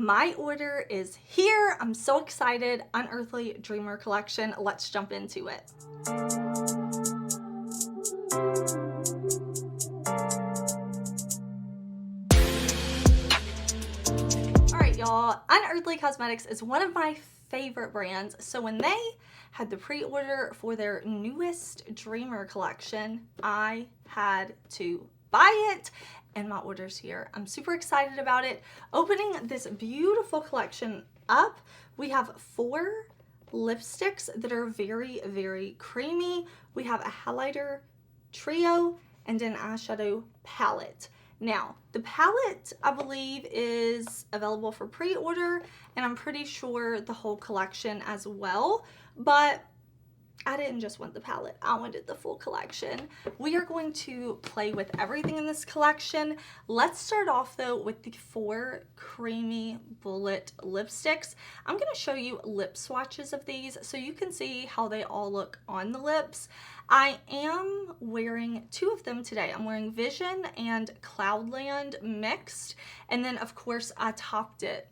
My order is here. I'm so excited. Unearthly Dreamer collection. Let's jump into it. Alright y'all, Unearthly Cosmetics is one of my favorite brands. So when they had the pre-order for their newest Dreamer collection, I had to buy it. And my order's here. I'm super excited about it. Opening this beautiful collection up, we have 4 lipsticks that are very, very creamy. We have a highlighter trio and an eyeshadow palette. Now, the palette, I believe, is available for pre-order, and I'm pretty sure the whole collection as well, but I didn't just want the palette, I wanted the full collection. We are going to play with everything in this collection. Let's start off though with the 4 creamy bullet lipsticks. I'm going to show you lip swatches of these so you can see how they all look on the lips. I am wearing 2 of them today. I'm wearing Vision and Cloudland mixed, and then of course I topped it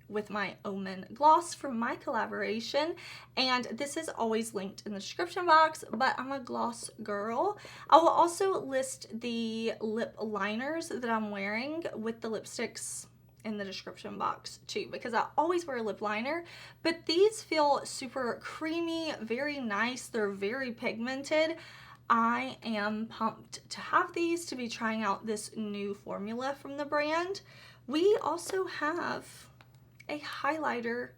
with my Oden gloss from my collaboration, and this is always linked in the description box, but I'm a gloss girl. I will also list the lip liners that I'm wearing with the lipsticks in the description box too, because I always wear a lip liner, but these feel super creamy, very nice. They're very pigmented. I am pumped to have these, to be trying out this new formula from the brand. We also have a highlighter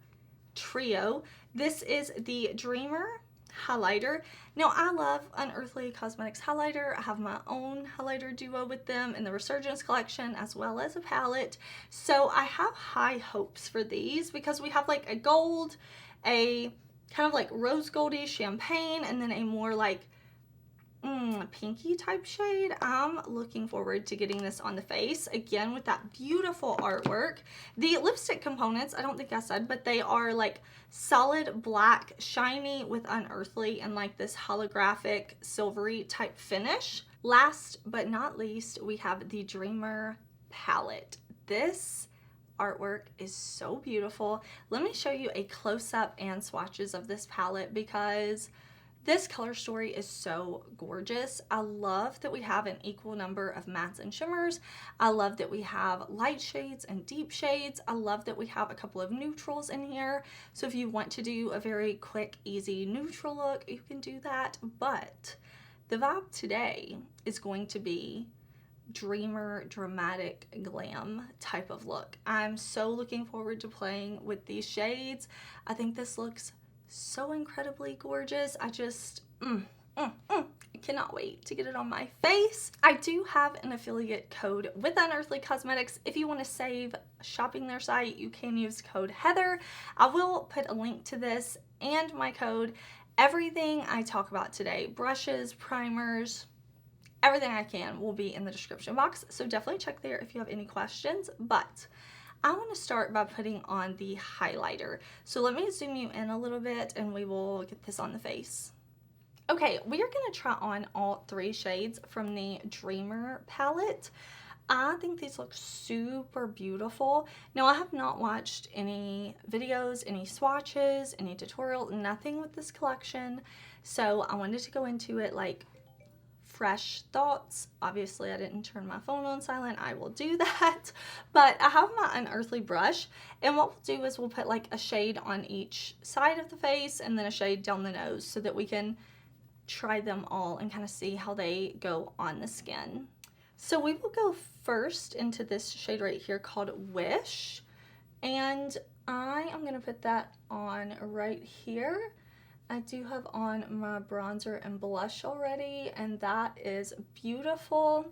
trio. This is the Dreamer highlighter. Now, I love Unearthly Cosmetics highlighter. I have my own highlighter duo with them in the Resurgence collection, as well as a palette. So I have high hopes for these because we have like a gold, a kind of like rose goldy champagne, and then a more like pinky type shade. I'm looking forward to getting this on the face again with that beautiful artwork. The lipstick components, I don't think I said, but they are like solid black, shiny with Unearthly and like this holographic silvery type finish. Last but not least, we have the Dreamer palette. This artwork is so beautiful. Let me show you a close-up and swatches of this palette because this color story is so gorgeous. I love that we have an equal number of mattes and shimmers. I love that we have light shades and deep shades. I love that we have a couple of neutrals in here. So if you want to do a very quick, easy neutral look, you can do that. But the vibe today is going to be dreamer, dramatic, glam type of look. I'm so looking forward to playing with these shades. I think this looks so incredibly gorgeous. I just cannot wait to get it on my face. I do have an affiliate code with Unearthly Cosmetics. If you want to save shopping their site, you can use code Heather. I will put a link to this and my code. Everything I talk about today, brushes, primers, everything I can will be in the description box. So definitely check there if you have any questions. But I want to start by putting on the highlighter. So let me zoom you in a little bit and we will get this on the face. Okay, we are going to try on all 3 shades from the Dreamer palette. I think these look super beautiful. Now, I have not watched any videos, any swatches, any tutorial, nothing with this collection. So I wanted to go into it like fresh thoughts. Obviously, I didn't turn my phone on silent. I will do that. But I have my Unearthly brush, and what we'll do is we'll put like a shade on each side of the face and then a shade down the nose so that we can try them all and kind of see how they go on the skin. So we will go first into this shade right here called Wish, and I am going to put that on right here. I do have on my bronzer and blush already, and that is beautiful.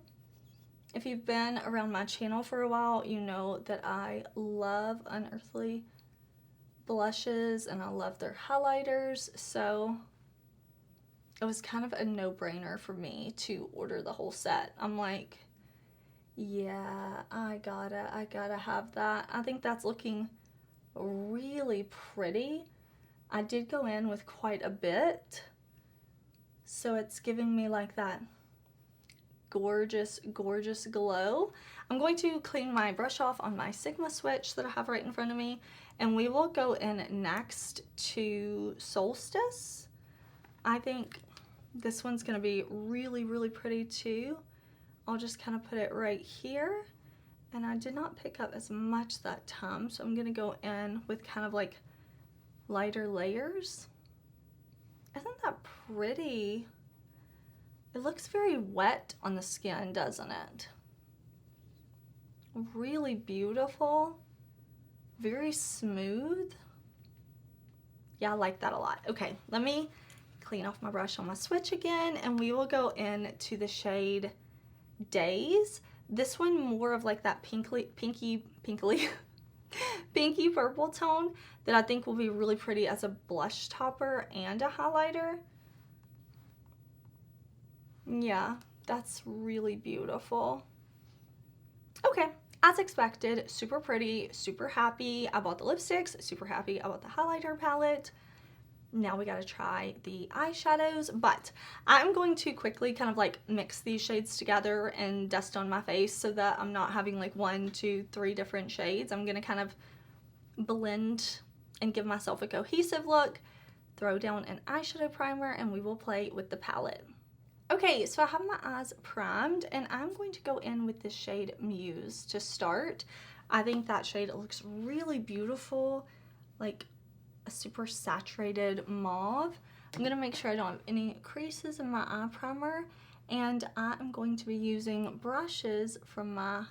If you've been around my channel for a while, you know that I love Unearthly blushes and I love their highlighters, so it was kind of a no-brainer for me to order the whole set. I'm like, yeah, I gotta have that. I think that's looking really pretty. I did go in with quite a bit, so it's giving me like that gorgeous, gorgeous glow. I'm going to clean my brush off on my Sigma switch that I have right in front of me, and we will go in next to Solstice. I think this one's gonna be really, really pretty too. I'll just kind of put it right here, and I did not pick up as much that time, so I'm gonna go in with kind of like lighter layers. Isn't that pretty? It looks very wet on the skin, doesn't it? Really beautiful, very smooth. Yeah, I like that a lot. Okay, let me clean off my brush on my switch again, and we will go into the shade Days. This one more of like that pinky purple tone that I think will be really pretty as a blush topper and a highlighter. Yeah, that's really beautiful. Okay, as expected, super pretty, super happy. I bought the lipsticks, super happy. I bought the highlighter palette. Now we gotta try the eyeshadows, but I'm going to quickly kind of like mix these shades together and dust on my face so that I'm not having like 1, 2, 3 different shades. I'm gonna kind of blend and give myself a cohesive look, throw down an eyeshadow primer, and we will play with the palette. Okay, so I have my eyes primed, and I'm going to go in with the shade Muse to start. I think that shade looks really beautiful, like a super saturated mauve. I'm gonna make sure I don't have any creases in my eye primer, and I am going to be using brushes from my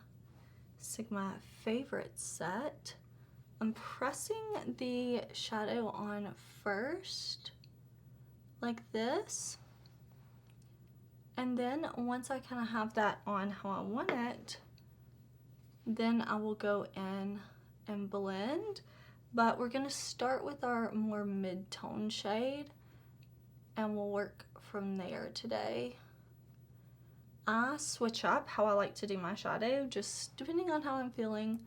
Sigma favorite set. I'm pressing the shadow on first, like this. And then once I kind of have that on how I want it, then I will go in and blend. But we're gonna start with our more mid-tone shade, and we'll work from there today. I switch up how I like to do my shadow, just depending on how I'm feeling.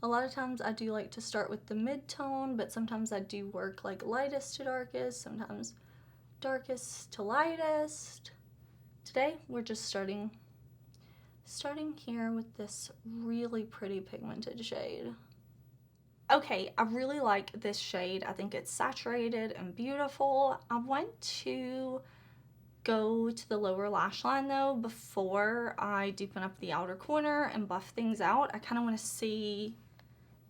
A lot of times I do like to start with the mid-tone, but sometimes I do work like lightest to darkest, sometimes darkest to lightest. Today we're just starting here with this really pretty pigmented shade. Okay, I really like this shade. I think it's saturated and beautiful. I want to go to the lower lash line though before I deepen up the outer corner and buff things out. I kind of want to see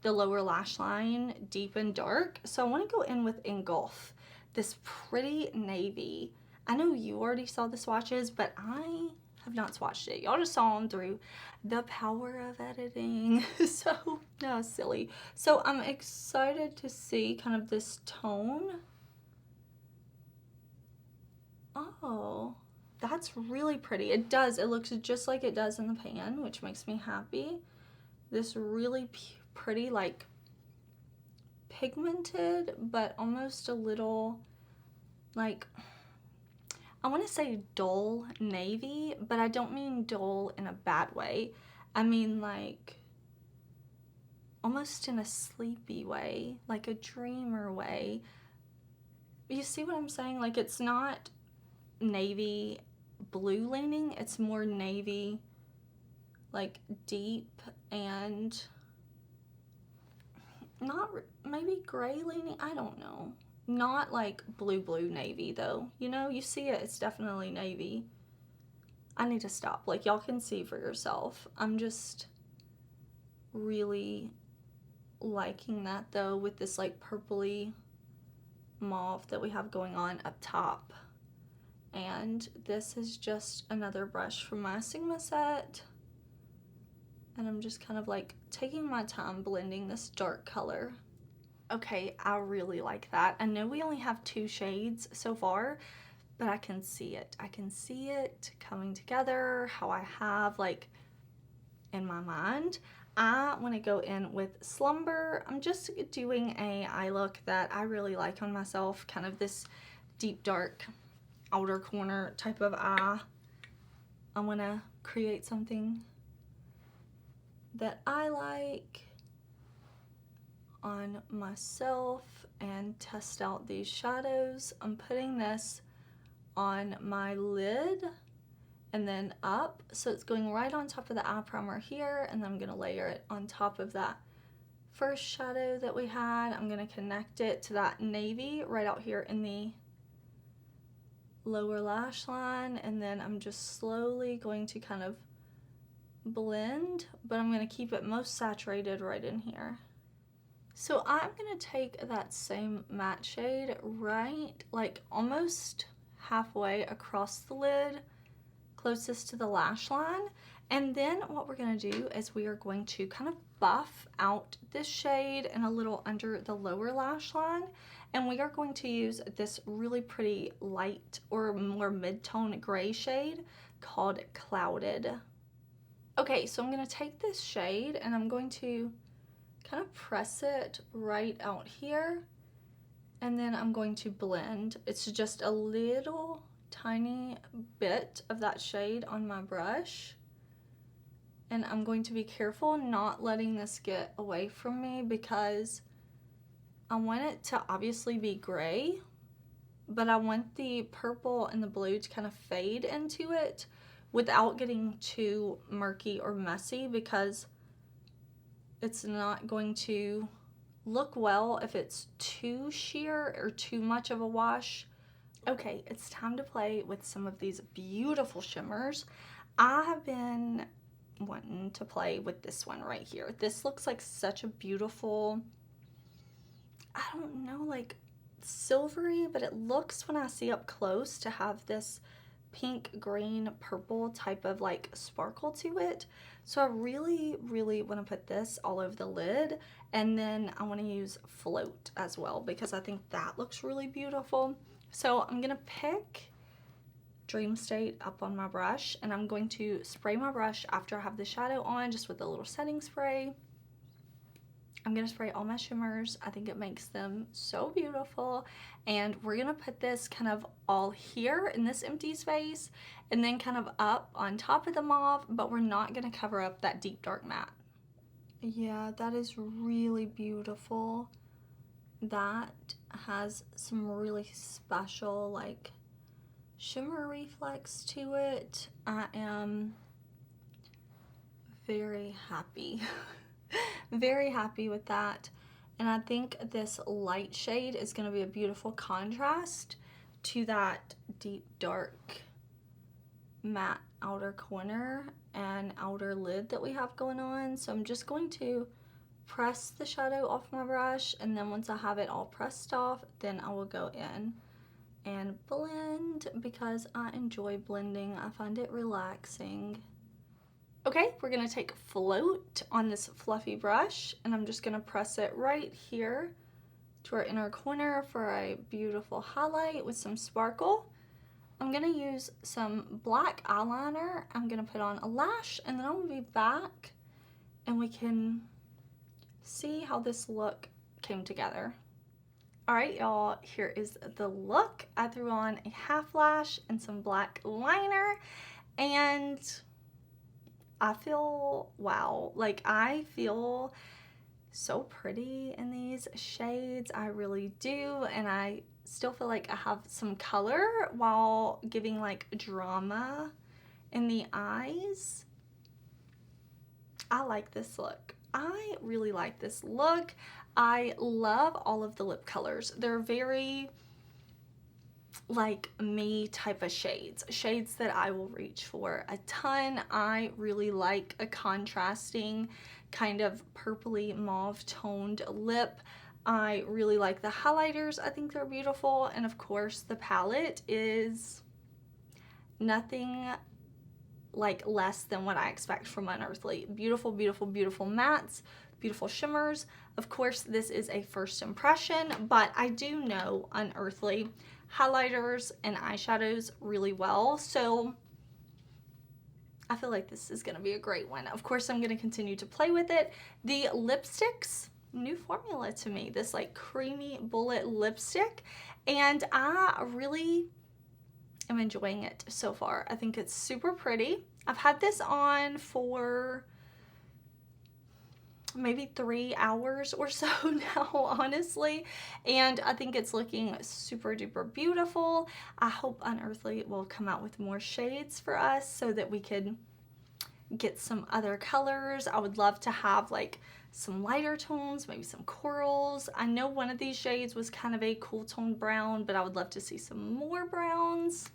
the lower lash line deep and dark, so I want to go in with Engulf, this pretty navy. I know you already saw the swatches, but I have not swatched it. Y'all just saw them through the power of editing. So, no, silly. So I'm excited to see kind of this tone. Oh, that's really pretty. It does. It looks just like it does in the pan, which makes me happy. This really pretty, like, pigmented, but almost a little, like, I want to say dull navy, but I don't mean dull in a bad way. I mean like almost in a sleepy way, like a dreamer way. You see what I'm saying? Like it's not navy blue leaning, it's more navy like deep and not maybe gray leaning, I don't know. Not like blue navy though, you know, you see it, it's definitely navy. I need to stop, like y'all can see for yourself. I'm just really liking that though with this like purpley mauve that we have going on up top. And this is just another brush from my Sigma set, and I'm just kind of like taking my time blending this dark color. Okay, I really like that. I know we only have 2 shades so far, but I can see it. I can see it coming together how I have like in my mind. I want to go in with Slumber. I'm just doing a eye look that I really like on myself, kind of this deep dark outer corner type of eye. I want to create something that I like on myself and test out these shadows. I'm putting this on my lid and then up. So it's going right on top of the eye primer here, and then I'm gonna layer it on top of that first shadow that we had. I'm gonna connect it to that navy right out here in the lower lash line, and then I'm just slowly going to kind of blend, but I'm gonna keep it most saturated right in here. So I'm gonna take that same matte shade right, like almost halfway across the lid, closest to the lash line. And then what we're gonna do is we are going to kind of buff out this shade and a little under the lower lash line. And we are going to use this really pretty light or more mid-tone gray shade called Clouded. Okay, so I'm gonna take this shade and I'm going to kind of press it right out here. And then I'm going to blend. It's just a little tiny bit of that shade on my brush, and I'm going to be careful not letting this get away from me because I want it to obviously be gray, but I want the purple and the blue to kind of fade into it without getting too murky or messy, because it's not going to look well if it's too sheer or too much of a wash. Okay, it's time to play with some of these beautiful shimmers. I have been wanting to play with this one right here. This looks like such a beautiful, I don't know, like silvery, but it looks, when I see up close, to have this pink, green, purple type of like sparkle to it. So I really, really want to put this all over the lid, and then I want to use Float as well because I think that looks really beautiful. So I'm gonna pick Dream State up on my brush, and I'm going to spray my brush after I have the shadow on, just with a little setting spray. I'm gonna spray all my shimmers. I think it makes them so beautiful. And we're gonna put this kind of all here in this empty space, and then kind of up on top of the mauve, but we're not gonna cover up that deep dark matte. Yeah, that is really beautiful. That has some really special like shimmer reflex to it. I am very happy. Very happy with that. And I think this light shade is going to be a beautiful contrast to that deep dark matte outer corner and outer lid that we have going on. So I'm just going to press the shadow off my brush, and then once I have it all pressed off, then I will go in and blend because I enjoy blending. I find it relaxing. Okay, we're gonna take Float on this fluffy brush, and I'm just gonna press it right here to our inner corner for a beautiful highlight with some sparkle. I'm gonna use some black eyeliner. I'm gonna put on a lash, and then I'll be back and we can see how this look came together. All right, y'all, here is the look. I threw on a half lash and some black liner, and I feel, wow, like I feel so pretty in these shades. I really do, and I still feel like I have some color while giving like drama in the eyes. I like this look. I really like this look. I love all of the lip colors. They're very like me type of shades that I will reach for a ton. I really like a contrasting kind of purpley mauve toned lip. I really like the highlighters. I think they're beautiful, and of course the palette is nothing like less than what I expect from Unearthly. Beautiful, beautiful, beautiful mattes, beautiful shimmers. Of course, this is a first impression, but I do know Unearthly highlighters and eyeshadows really well, so I feel like this is gonna be a great one. Of course, I'm gonna continue to play with it. The lipsticks, new formula to me, this like creamy bullet lipstick, and I really am enjoying it so far. I think it's super pretty. I've had this on for maybe 3 hours or so now, honestly, and I think it's looking super duper beautiful. I hope Unearthly will come out with more shades for us so that we could get some other colors. I would love to have like some lighter tones, maybe some corals. I know one of these shades was kind of a cool tone brown, but I would love to see some more browns.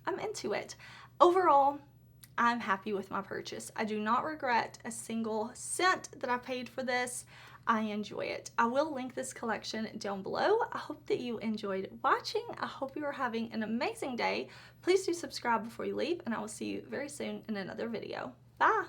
I'm into it. Overall, I'm happy with my purchase. I do not regret a single cent that I paid for this. I enjoy it. I will link this collection down below. I hope that you enjoyed watching. I hope you are having an amazing day. Please do subscribe before you leave, and I will see you very soon in another video. Bye!